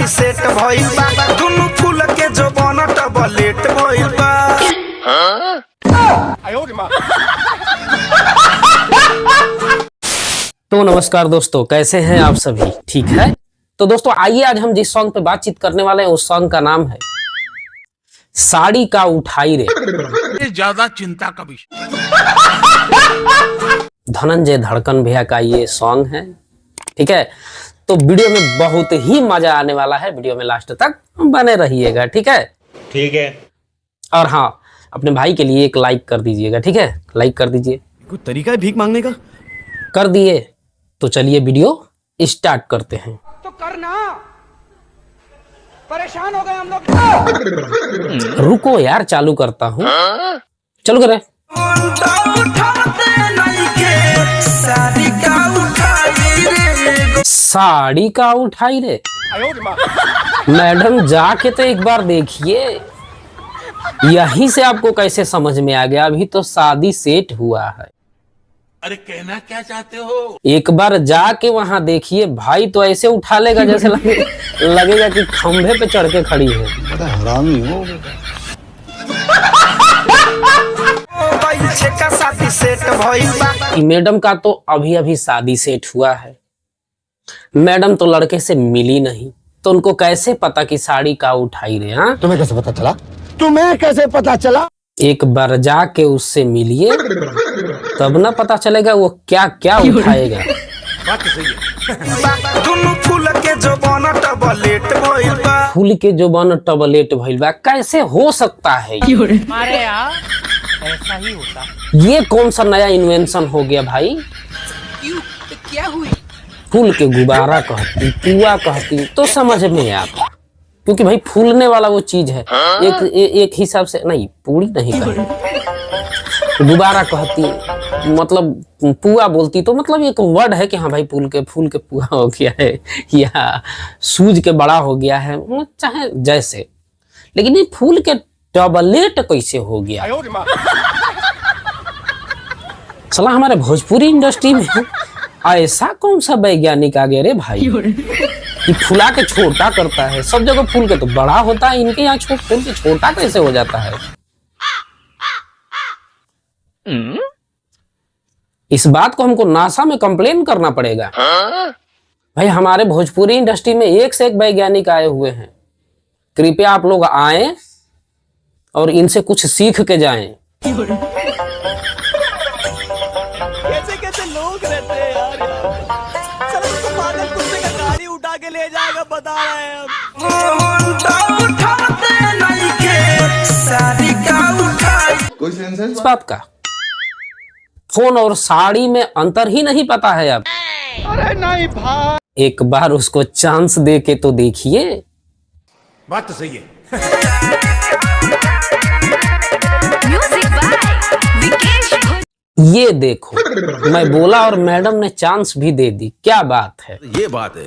शादी सेट भइल बा दुनु फूल के जो बन टबलेट भइल बा। तो नमस्कार दोस्तों, कैसे हैं आप सभी? ठीक है। तो दोस्तों आइए आज हम जिस सॉन्ग पे बातचीत करने वाले हैं उस सॉन्ग का नाम है साड़ी का उठाई रे। ये ज्यादा चिंता का विषय। धनंजय धड़कन भैया का ये सॉन्ग है, ठीक है। तो वीडियो में बहुत ही मजा आने वाला है, वीडियो में लास्ट तक बने रहिएगा, ठीक है। ठीक है। और हाँ, अपने भाई के लिए एक लाइक कर दीजिएगा, ठीक है। लाइक कर दीजिए। कोई तरीका है भीख मांगने का? कर दिए तो चलिए वीडियो स्टार्ट करते हैं। तो करना, परेशान हो गए हम लोग। रुको यार, चालू करता हूँ। चलो करे। साड़ी का उठाई रे। मैडम जाके तो एक बार देखिए, यहीं से आपको कैसे समझ में आ गया? अभी तो शादी सेट हुआ है। अरे कहना क्या चाहते हो? एक बार जाके वहां देखिए, भाई तो ऐसे उठा लेगा जैसे लगेगा कि खंभे पे चढ़ के खड़ी है। बड़ा हरामी हो। मैडम का तो अभी अभी शादी सेट हुआ है। मैडम तो लड़के से मिली नहीं, तो उनको कैसे पता कि साड़ी का उठाई रे? हाँ, तुम्हें कैसे पता चला? तुम्हें कैसे पता चला? एक बार जाके उससे मिलिए, तब ना पता चलेगा वो क्या क्या उठाएगा। बात तो सही है। फूल के जो बन टबलेट भइल बा। फूल के जो बन टबलेट भइल बा, कैसे हो सकता है? अरे यार, ऐसा ही होता। ये कौन सा नया इन्वेंशन हो गया भाई? क्यों? क्या हुई? फूल के गुब्बारा कहती, पुआ कहती तो समझ में आता, क्योंकि भाई फूलने वाला वो चीज है। एक हिसाब से नहीं, पूरी नहीं कहती, गुब्बारा कहती, मतलब पुआ बोलती तो मतलब एक वर्ड है कि हाँ भाई फूल के पुआ हो गया है या सूज के बड़ा हो गया है, चाहे जैसे। लेकिन ये फूल के टबलेट कैसे हो गया? चला, हमारे भोजपुरी इंडस्ट्री में ऐसा कौन सा वैज्ञानिक आ गया रे भाई कि फुला के छोटा करता है? सब जगह फूल के तो बड़ा होता है, इनके यहाँ फूल के छोटा कैसे हो जाता है? इस बात को हमको नासा में कंप्लेन करना पड़ेगा। भाई हमारे भोजपुरी इंडस्ट्री में एक से एक वैज्ञानिक आए हुए हैं, कृपया आप लोग आए और इनसे कुछ सीख के जाएं। कैसे कैसे लोग रहते हैं यार। चलो तो पागल कुत्ते का गाड़ी उठा के ले जाएगा, बता रहे हैं हम। कोई सेंस है इस बात का? फोन और साड़ी में अंतर ही नहीं पता है अब। अरे नहीं भाई, एक बार उसको चांस दे के तो देखिए। बात तो सही है। ये देखो, मैं बोला और मैडम ने चांस भी दे दी। क्या बात है? ये बात है।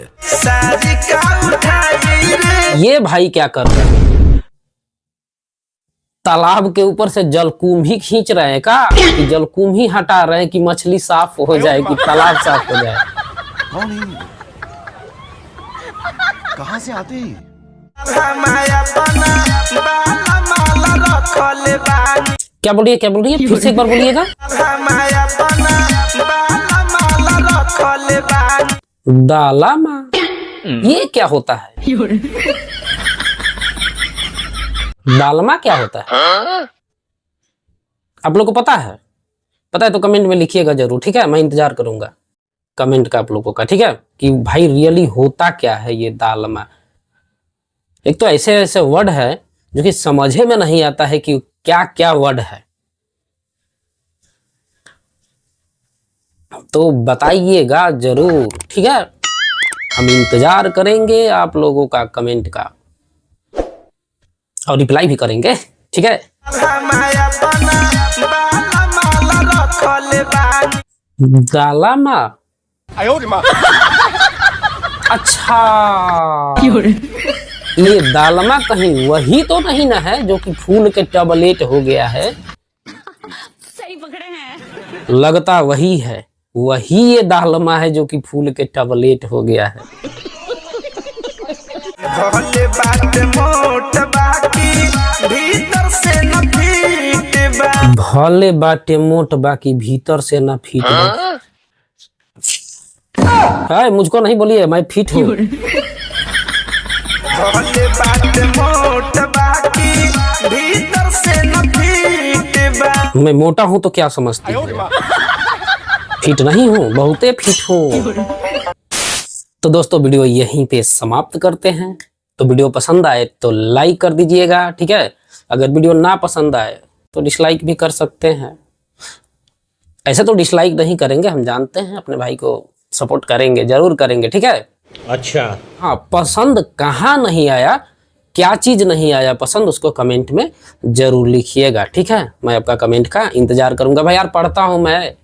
ये भाई क्या कर रहे हैं? तालाब के ऊपर से जलकुंभी खींच रहे हैं का? कि जलकुंभी हटा रहे हैं कि मछली साफ हो जाए, कि तालाब साफ हो जाए? कौन है? कहाँ से आते हैं? क्या बोलिए, क्या बोलिए? फिर से एक बार बोलिएगा। दालामा, ये क्या होता है? दालमा क्या होता है? आप लोग को पता है? पता है तो कमेंट में लिखिएगा जरूर, ठीक है। मैं इंतजार करूंगा कमेंट का आप लोगों का, ठीक है, कि भाई रियली होता क्या है ये दालमा। एक तो ऐसे ऐसे वर्ड है जो कि समझे में नहीं आता है कि क्या क्या वर्ड है। तो बताइएगा जरूर, ठीक है। हम इंतजार करेंगे आप लोगों का कमेंट का, और रिप्लाई भी करेंगे, ठीक है। दालामा, अच्छा, ये दालमा कहीं वही तो नहीं ना है जो कि फूल के टबलेट हो गया है? सही पकड़े हैं। लगता वही है, वही ये दालमा है जो कि फूल के टबलेट हो गया है। भले बात मोट बाकी भीतर से न फिट बा। भले बाटे मोट बाकी भीतर से ना फिट बा। हाय मुझको नहीं बोलिए, मैं फिट हूँ। भले बात मोट बाकी भीतर से न फिट बा। मैं मोटा हूँ तो क्या समझती हो? फिट नहीं हूँ, बहुते फिट हूँ। तो दोस्तों वीडियो यहीं पे समाप्त करते हैं। तो वीडियो पसंद आए तो लाइक कर दीजिएगा, ठीक है। अगर वीडियो ना पसंद आए तो डिसलाइक भी कर सकते हैं। ऐसे तो डिसलाइक नहीं करेंगे, हम जानते हैं, अपने भाई को सपोर्ट करेंगे, जरूर करेंगे, ठीक है। अच्छा, हाँ, पसंद कहाँ नहीं आया, क्या चीज नहीं आया पसंद, उसको कमेंट में जरूर लिखिएगा, ठीक है। मैं आपका कमेंट का इंतजार करूंगा। भाई यार पढ़ता हूं मैं,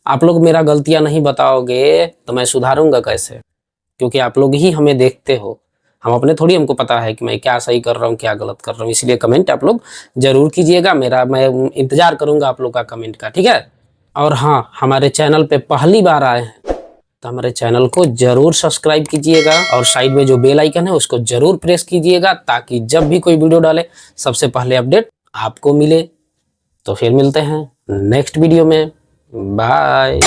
आप लोग मेरा गलतियां नहीं बताओगे तो मैं सुधारूंगा कैसे? क्योंकि आप लोग ही हमें देखते हो, हम अपने थोड़ी, हमको पता है कि मैं क्या सही कर रहा हूँ क्या गलत कर रहा हूँ। इसलिए कमेंट आप लोग जरूर कीजिएगा, मैं इंतजार करूंगा आप लोग का कमेंट का, ठीक है। और हाँ, हमारे चैनल पे पहली बार आए हैं तो हमारे चैनल को जरूर सब्सक्राइब कीजिएगा और साइड में जो बेल आइकन है उसको जरूर प्रेस कीजिएगा, ताकि जब भी कोई वीडियो डाले सबसे पहले अपडेट आपको मिले। तो फिर मिलते हैं नेक्स्ट वीडियो में, बाय।